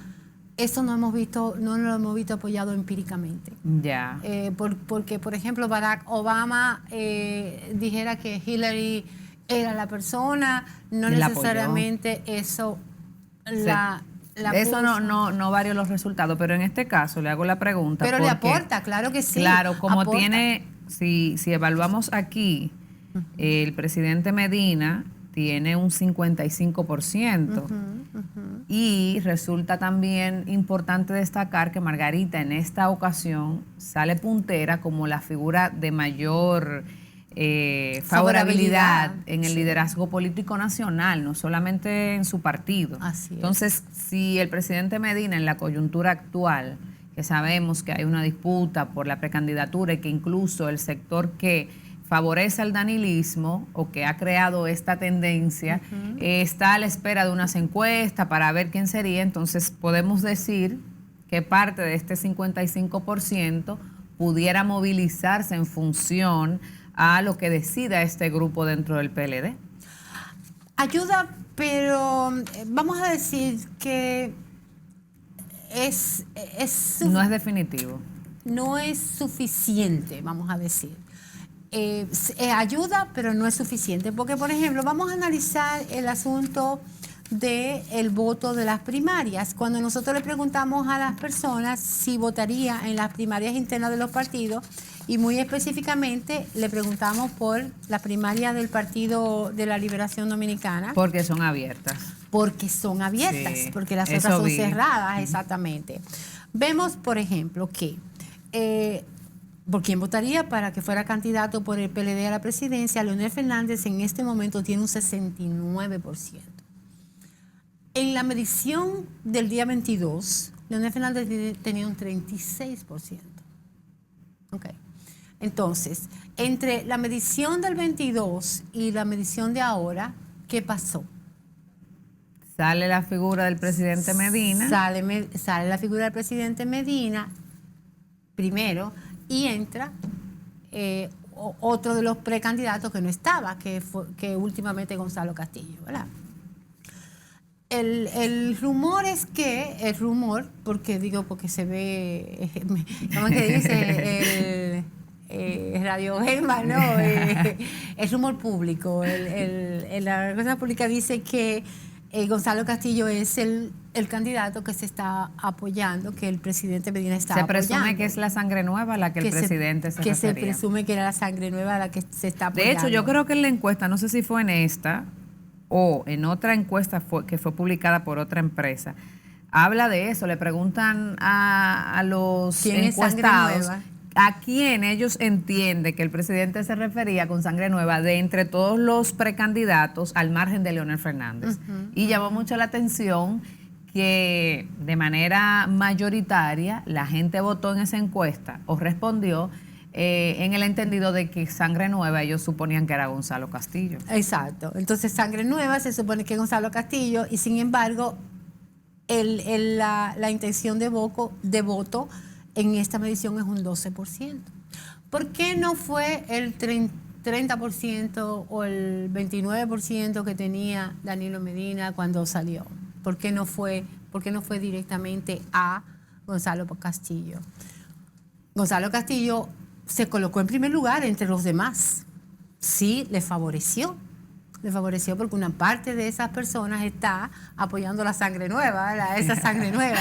eso no lo hemos visto apoyado empíricamente. Ya. Porque, por ejemplo, Barack Obama dijera que Hillary era la persona, no necesariamente eso eso no varió los resultados, pero en este caso le hago la pregunta. Pero le aporta, claro que sí. Claro, como aporta. Si evaluamos aquí, el presidente Medina tiene un 55%. Y resulta también importante destacar que Margarita en esta ocasión sale puntera como la figura de mayor favorabilidad en el liderazgo político nacional, no solamente en su partido. Así es. Entonces, si el presidente Medina en la coyuntura actual, que sabemos que hay una disputa por la precandidatura y que incluso el sector que favorece al danilismo o que ha creado esta tendencia está a la espera de unas encuestas para ver quién sería, entonces podemos decir que parte de este 55% pudiera movilizarse en función a lo que decida este grupo dentro del PLD. Ayuda, pero vamos a decir que no es definitivo. No es suficiente, vamos a decir. Ayuda, pero no es suficiente. Porque, por ejemplo, vamos a analizar el asunto del voto de las primarias. Cuando nosotros le preguntamos a las personas si votaría en las primarias internas de los partidos, y muy específicamente le preguntamos por la primaria del Partido de la Liberación Dominicana. Porque son abiertas. Porque son abiertas, sí, porque las otras son cerradas, exactamente. Vemos, por ejemplo, que ¿por quién votaría para que fuera candidato por el PLD a la presidencia? Leonel Fernández en este momento tiene un 69%. En la medición del día 22, Leonel Fernández tenía un 36%. Ok. Entonces, entre la medición del 22 y la medición de ahora, ¿qué pasó? Sale la figura del presidente Medina. Sale la figura del presidente Medina primero y entra otro de los precandidatos que no estaba, que últimamente Gonzalo Castillo, ¿verdad? El rumor es que, porque se ve, ¿cómo es que dice? Radio Gemma, ¿no? El rumor público, la cosa pública dice que Gonzalo Castillo es el candidato que se está apoyando, que el presidente Medina está apoyando. Se presume que es la sangre nueva a la que el presidente se refería. Que se presume que era la sangre nueva a la que se está apoyando. De hecho, yo creo que en la encuesta, no sé si fue en esta o en otra encuesta que fue publicada por otra empresa, habla de eso. Le preguntan a los encuestados a quién ellos entienden que el presidente se refería con sangre nueva de entre todos los precandidatos al margen de Leonel Fernández. Y llamó mucho la atención que de manera mayoritaria la gente votó en esa encuesta o respondió en el entendido de que sangre nueva ellos suponían que era Gonzalo Castillo. Exacto. Entonces sangre nueva se supone que es Gonzalo Castillo y sin embargo la intención de voto en esta medición es un 12%. ¿Por qué no fue el 30% o el 29% que tenía Danilo Medina cuando salió? ¿Por qué no fue directamente a Gonzalo Castillo? Gonzalo Castillo se colocó en primer lugar entre los demás. Sí, le favoreció porque una parte de esas personas está apoyando la sangre nueva, ¿verdad? Esa sangre nueva.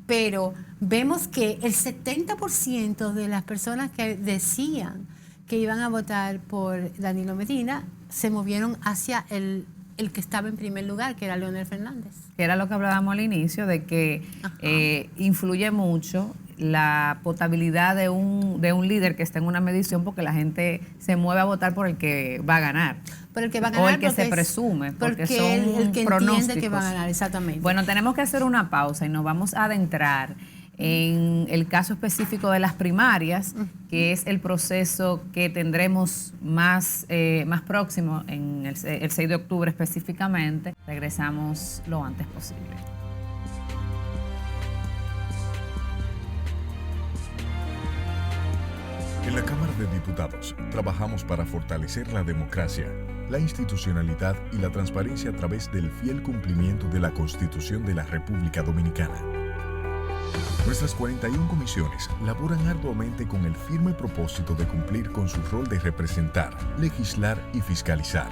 Pero vemos que el 70% de las personas que decían que iban a votar por Danilo Medina se movieron hacia el que estaba en primer lugar, que era Leonel Fernández. Que era lo que hablábamos al inicio, de que influye mucho la potabilidad de un líder que está en una medición, porque la gente se mueve a votar por el que va a ganar. Por el que va a ganar. O el que se presume, porque son el que pronósticos. Entiende que va a ganar, exactamente. Bueno, tenemos que hacer una pausa y nos vamos a adentrar en el caso específico de las primarias, que es el proceso que tendremos más próximo, en el 6 de octubre específicamente. Regresamos lo antes posible. En la Cámara de Diputados trabajamos para fortalecer la democracia, la institucionalidad y la transparencia a través del fiel cumplimiento de la Constitución de la República Dominicana. Nuestras 41 comisiones laboran arduamente con el firme propósito de cumplir con su rol de representar, legislar y fiscalizar.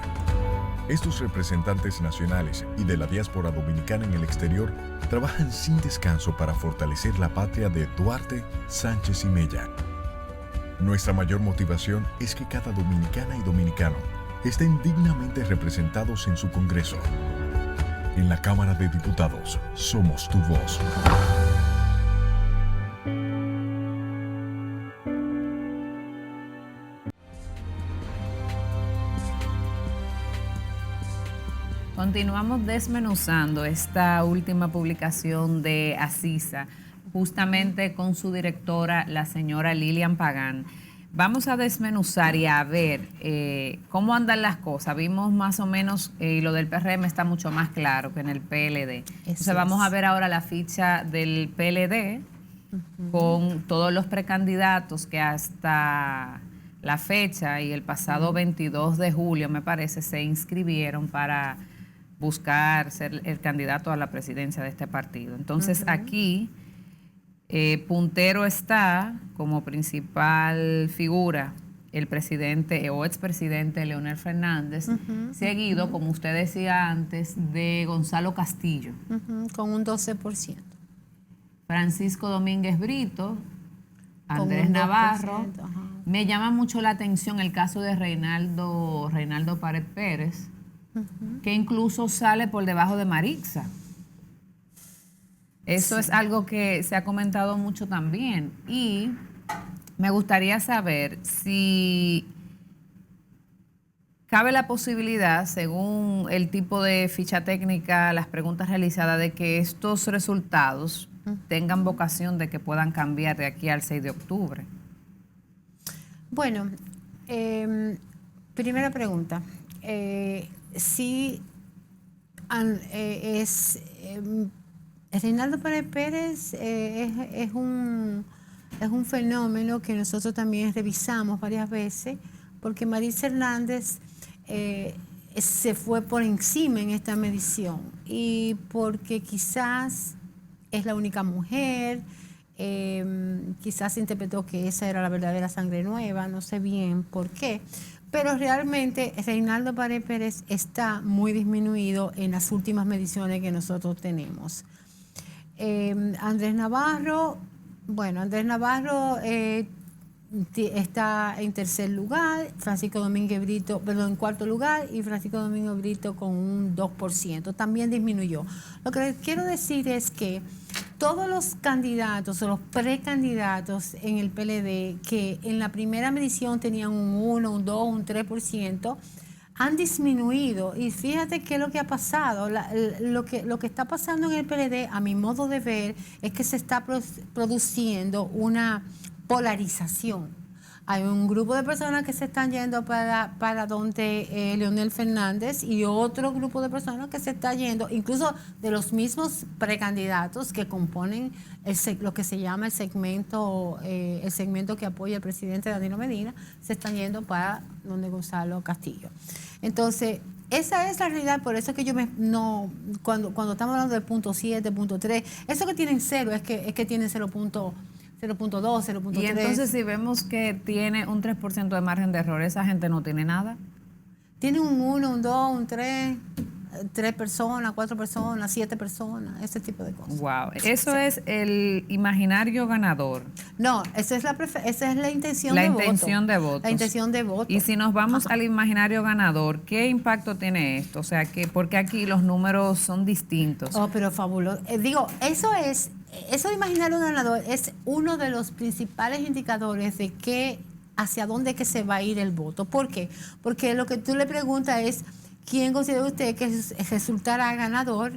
Estos representantes nacionales y de la diáspora dominicana en el exterior trabajan sin descanso para fortalecer la patria de Duarte, Sánchez y Mella. Nuestra mayor motivación es que cada dominicana y dominicano estén dignamente representados en su Congreso. En la Cámara de Diputados, somos tu voz. Continuamos desmenuzando esta última publicación de Acisa, justamente con su directora, la señora Lilian Pagán. Vamos a desmenuzar y a ver cómo andan las cosas. Vimos más o menos, lo del PRM está mucho más claro que en el PLD. Entonces vamos a ver ahora la ficha del PLD con todos los precandidatos que hasta la fecha y el pasado 22 de julio, me parece, se inscribieron para buscar ser el candidato a la presidencia de este partido. Entonces aquí puntero está como principal figura el presidente o expresidente Leonel Fernández, seguido, como usted decía antes, de Gonzalo Castillo. Con un 12%. Francisco Domínguez Brito, Andrés Navarro. Me llama mucho la atención el caso de Reinaldo Pared Pérez, que incluso sale por debajo de Marixa. Eso es algo que se ha comentado mucho también. Y me gustaría saber si cabe la posibilidad, según el tipo de ficha técnica, las preguntas realizadas, de que estos resultados tengan vocación de que puedan cambiar de aquí al 6 de octubre. Bueno, primera pregunta. Sí, Reinaldo Pared Pérez es un fenómeno que nosotros también revisamos varias veces, porque Marixa Hernández se fue por encima en esta medición y porque quizás es la única mujer, quizás interpretó que esa era la verdadera sangre nueva, no sé bien por qué. Pero realmente Reinaldo Pared Pérez está muy disminuido en las últimas mediciones que nosotros tenemos. Andrés Navarro está en tercer lugar, Francisco Domínguez Brito, en cuarto lugar, y Francisco Domínguez Brito con un 2%, también disminuyó. Lo que les quiero decir es que todos los candidatos o los precandidatos en el PLD que en la primera medición tenían un 1, un 2, un 3%, han disminuido. Y fíjate qué es lo que ha pasado. Lo que está pasando en el PLD, a mi modo de ver, es que se está produciendo una polarización. Hay un grupo de personas que se están yendo para donde Leonel Fernández y otro grupo de personas que se está yendo, incluso de los mismos precandidatos que componen lo que se llama el segmento que apoya al presidente Danilo Medina, se están yendo para donde Gonzalo Castillo. Entonces, esa es la realidad, por eso que yo cuando estamos hablando del punto 7, punto 3, eso que tienen cero es que tienen 0.2, 0.3. Y entonces si vemos que tiene un 3% de margen de error, ¿esa gente no tiene nada? Tiene un 1, un 2, un 3 personas, 4 personas, 7 personas, ese tipo de cosas. Wow, eso sí. Es el imaginario ganador. No, esa es la intención de voto. La intención de voto. La intención de voto. Y si nos vamos al imaginario ganador, ¿qué impacto tiene esto? O sea, porque aquí los números son distintos. Oh, pero fabuloso. Eso de imaginario ganador es uno de los principales indicadores de hacia dónde que se va a ir el voto. ¿Por qué? Porque lo que tú le preguntas es, ¿quién considera usted que resultará ganador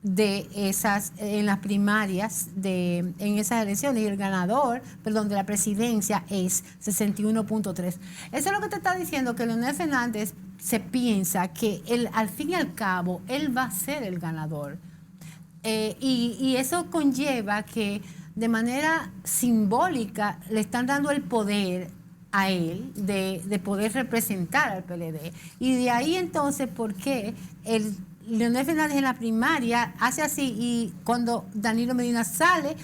en las primarias en esas elecciones? Y el ganador, de la presidencia es 61.3. Eso es lo que te está diciendo, que Leonel Fernández se piensa que al fin y al cabo él va a ser el ganador. Y eso conlleva que de manera simbólica le están dando el poder a él de poder representar al PLD. Y de ahí entonces, ¿por qué Leonel Fernández en la primaria hace así y cuando Danilo Medina sale,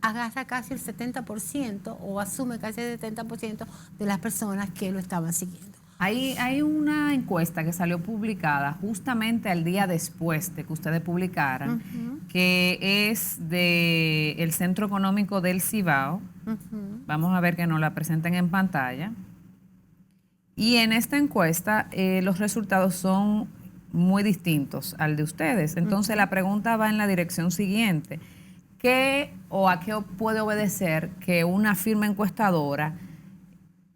agarra casi el 70% o asume casi el 70% de las personas que lo estaban siguiendo? Hay una encuesta que salió publicada justamente al día después de que ustedes publicaran, que es del Centro Económico del Cibao. Vamos a ver que nos la presenten en pantalla. Y en esta encuesta los resultados son muy distintos al de ustedes. Entonces la pregunta va en la dirección siguiente. ¿A qué puede obedecer que una firma encuestadora,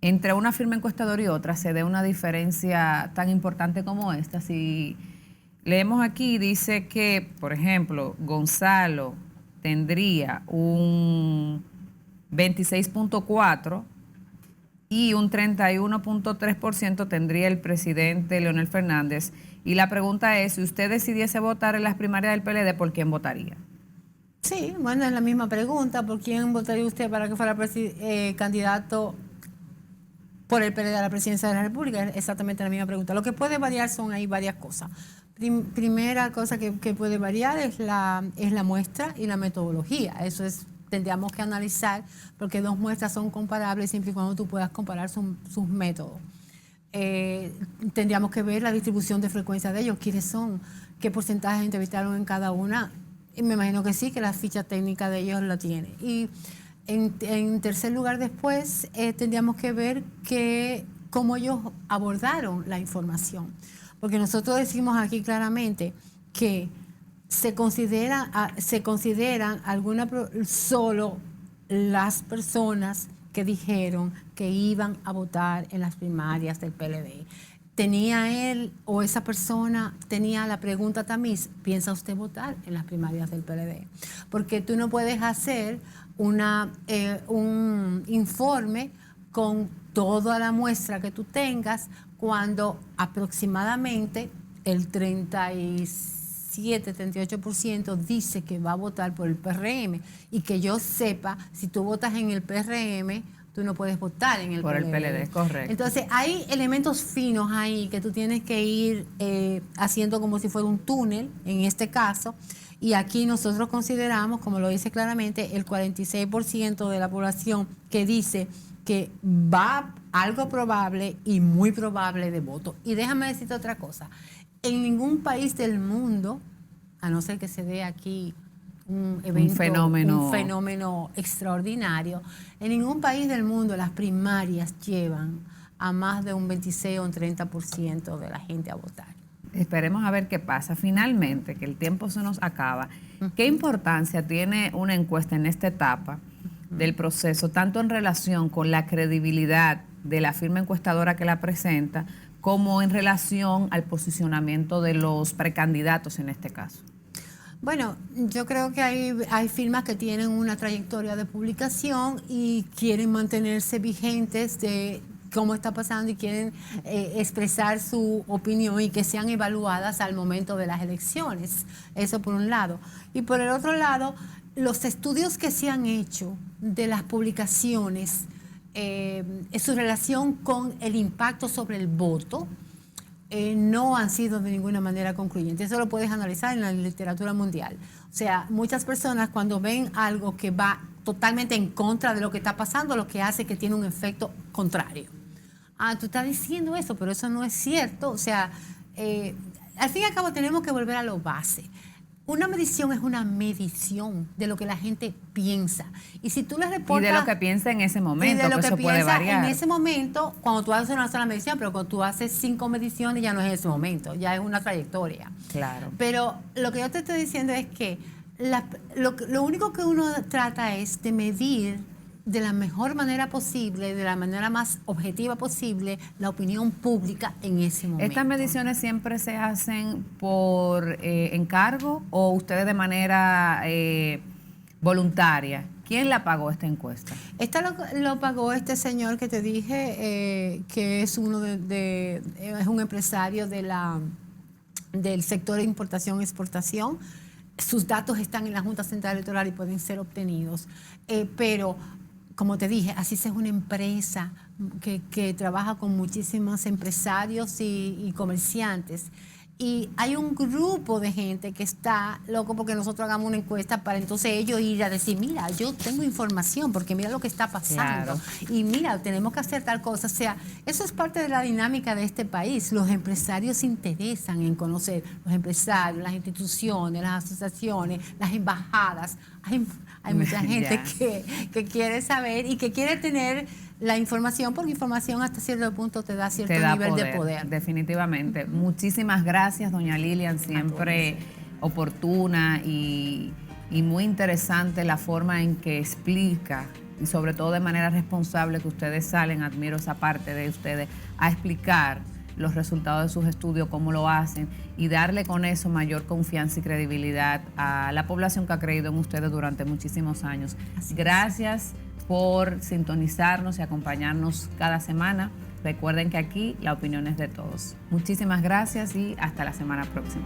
entre una firma encuestadora y otra, se dé una diferencia tan importante como esta? Si leemos aquí, dice que, por ejemplo, Gonzalo tendría un 26.4% y un 31.3% tendría el presidente Leonel Fernández. Y la pregunta es, si usted decidiese votar en las primarias del PLD, ¿por quién votaría? Sí, bueno, es la misma pregunta. ¿Por quién votaría usted para que fuera candidato por el PLD a la presidencia de la República? Es exactamente la misma pregunta. Lo que puede variar son ahí varias cosas. Primera cosa que puede variar es la muestra y la metodología. Eso tendríamos que analizar, porque dos muestras son comparables siempre y cuando tú puedas comparar sus métodos. Tendríamos que ver la distribución de frecuencia de ellos, quiénes son, qué porcentaje entrevistaron en cada una. Y me imagino que sí, que la ficha técnica de ellos la tiene. Y en tercer lugar, después, tendríamos que ver cómo ellos abordaron la información. Porque nosotros decimos aquí claramente que se consideran solo las personas que dijeron que iban a votar en las primarias del PLD. ¿Tenía él o esa persona, tenía la pregunta tamiz, piensa usted votar en las primarias del PLD? Porque tú no puedes hacer un informe con toda la muestra que tú tengas cuando aproximadamente el 37-38% dice que va a votar por el PRM, y que yo sepa, si tú votas en el PRM, tú no puedes votar en el PLD. Por el PLD, correcto. Entonces, hay elementos finos ahí que tú tienes que ir haciendo como si fuera un túnel, en este caso, y aquí nosotros consideramos, como lo dice claramente, el 46% de la población que dice que va algo probable y muy probable de voto. Y déjame decirte otra cosa. En ningún país del mundo, a no ser que se dé aquí un fenómeno extraordinario, en ningún país del mundo las primarias llevan a más de un 26 o un 30% de la gente a votar. Esperemos a ver qué pasa. Finalmente, que el tiempo se nos acaba. ¿Qué importancia tiene una encuesta en esta etapa del proceso, tanto en relación con la credibilidad de la firma encuestadora que la presenta, como en relación al posicionamiento de los precandidatos en este caso? Bueno, yo creo que hay firmas que tienen una trayectoria de publicación y quieren mantenerse vigentes de cómo está pasando y quieren expresar su opinión y que sean evaluadas al momento de las elecciones. Eso por un lado. Y por el otro lado, los estudios que se han hecho de las publicaciones, su relación con el impacto sobre el voto, no han sido de ninguna manera concluyentes. Eso lo puedes analizar en la literatura mundial. O sea, muchas personas cuando ven algo que va totalmente en contra de lo que está pasando, lo que hace que tiene un efecto contrario. Tú estás diciendo eso, pero eso no es cierto. O sea, al fin y al cabo tenemos que volver a lo base. Una medición es una medición de lo que la gente piensa. Y si tú le reportas... Y de lo que piensa en ese momento, y de lo que eso puede variar. En ese momento, cuando tú haces una sola medición, pero cuando tú haces 5 mediciones ya no es en ese momento, ya es una trayectoria. Claro. Pero lo que yo te estoy diciendo es que lo único que uno trata es de medir de la mejor manera posible, de la manera más objetiva posible, la opinión pública en ese momento. ¿Estas mediciones siempre se hacen por encargo o ustedes de manera voluntaria? ¿Quién la pagó esta encuesta? Esta lo pagó este señor que te dije, que es es un empresario del sector de importación-exportación. Sus datos están en la Junta Central Electoral y pueden ser obtenidos. Pero como te dije, así es una empresa que trabaja con muchísimos empresarios y comerciantes. Y hay un grupo de gente que está loco porque nosotros hagamos una encuesta para entonces ellos ir a decir, mira, yo tengo información porque mira lo que está pasando. Claro. Y mira, tenemos que hacer tal cosa. O sea, eso es parte de la dinámica de este país. Los empresarios se interesan en conocer, los empresarios, las instituciones, las asociaciones, las embajadas. Hay mucha gente que quiere saber y que quiere tener la información, porque información hasta cierto punto te da cierto nivel de poder. Definitivamente. Muchísimas gracias, doña Lilian, siempre oportuna y muy interesante la forma en que explica, y sobre todo de manera responsable que ustedes salen, admiro esa parte de ustedes, a explicar los resultados de sus estudios, cómo lo hacen, y darle con eso mayor confianza y credibilidad a la población que ha creído en ustedes durante muchísimos años. Gracias por sintonizarnos y acompañarnos cada semana. Recuerden que aquí la opinión es de todos. Muchísimas gracias y hasta la semana próxima.